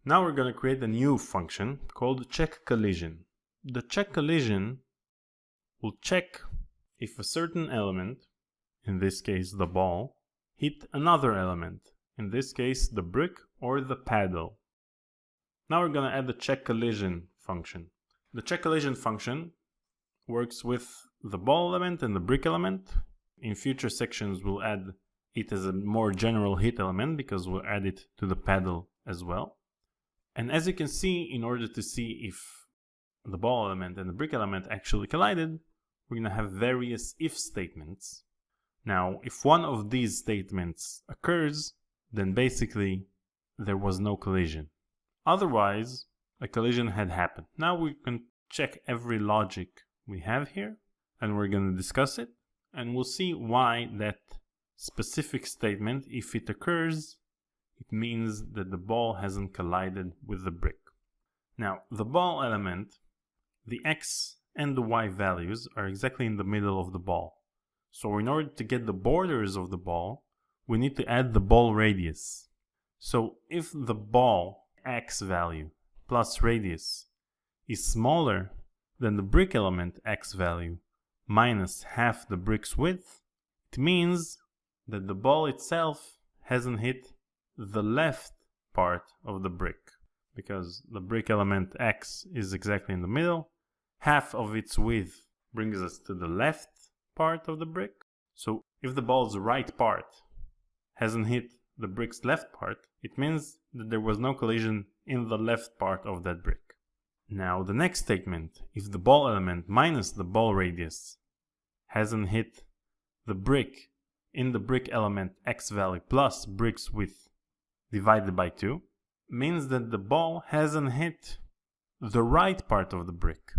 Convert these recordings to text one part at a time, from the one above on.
Now we're going to create a new function called checkCollision. The checkCollision will check if a certain element, in this case the ball, hit another element, in this case the brick or the paddle. Now we're going to add the checkCollision function. The checkCollision function works with the ball element and the brick element. In future sections we'll add it as a more general hit element because we'll add it to the paddle as well. And as you can see, in order to see if the ball element and the brick element actually collided, we're going to have various if statements. Now, if one of these statements occurs, then basically there was no collision. Otherwise, a collision had happened. Now we can check every logic we have here, and we're going to discuss it, and we'll see why that specific statement, if it occurs, it means that the ball hasn't collided with the brick. Now, the ball element, the x and the y values are exactly in the middle of the ball. So in order to get the borders of the ball, we need to add the ball radius. So if the ball x value plus radius is smaller than the brick element x value minus half the brick's width, it means that the ball itself hasn't hit the left part of the brick, because the brick element x is exactly in the middle. Half of its width brings us to the left part of the brick. So if the ball's right part hasn't hit the brick's left part, it means that there was no collision in the left part of that brick. Now the next statement, if the ball element minus the ball radius hasn't hit the brick in the brick element x value plus brick's width divided by 2, means that the ball hasn't hit the right part of the brick.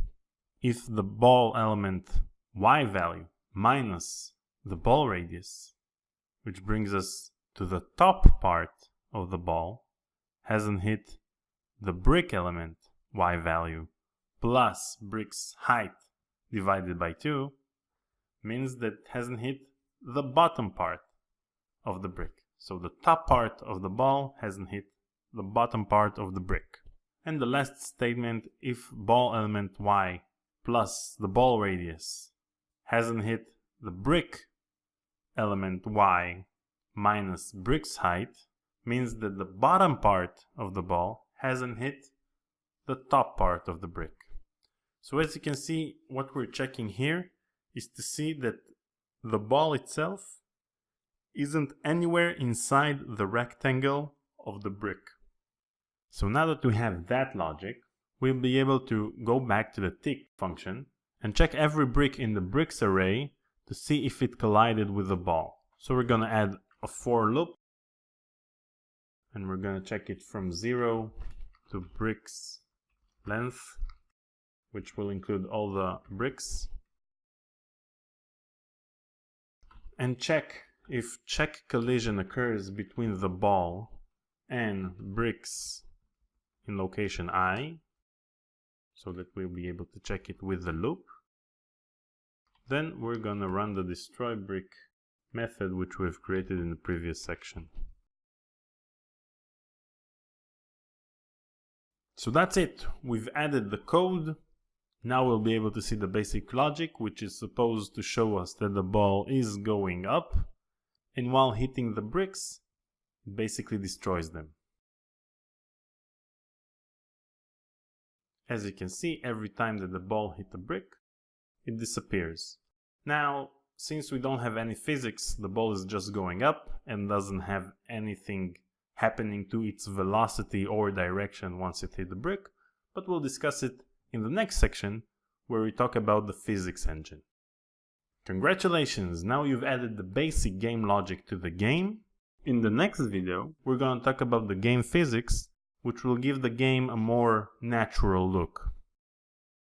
If the ball element y value minus the ball radius, which brings us to the top part of the ball, hasn't hit the brick element y value plus brick's height divided by 2, means that it hasn't hit the bottom part of the brick. So the top part of the ball hasn't hit the bottom part of the brick. And the last statement, if ball element y plus the ball radius hasn't hit the brick element y minus brick's height, means that the bottom part of the ball hasn't hit the top part of the brick. So as you can see, what we're checking here is to see that the ball itself isn't anywhere inside the rectangle of the brick. So now that we have that logic, we'll be able to go back to the tick function and check every brick in the bricks array to see if it collided with the ball. So we're going to add a for loop, and we're going to check it from 0 to bricks length, which will include all the bricks, and check if checkCollision occurs between the ball and bricks in location I, so that we'll be able to check it with the loop. Then we're gonna run the destroy brick method, which we've created in the previous section. So that's it. We've added the code. Now we'll be able to see the basic logic, which is supposed to show us that the ball is going up, and while hitting the bricks, it basically destroys them. As you can see, every time that the ball hit the brick, it disappears. Now, since we don't have any physics, the ball is just going up and doesn't have anything happening to its velocity or direction once it hit the brick, but we'll discuss it in the next section where we talk about the physics engine. Congratulations, now you've added the basic game logic to the game. In the next video, we're going to talk about the game physics, which will give the game a more natural look.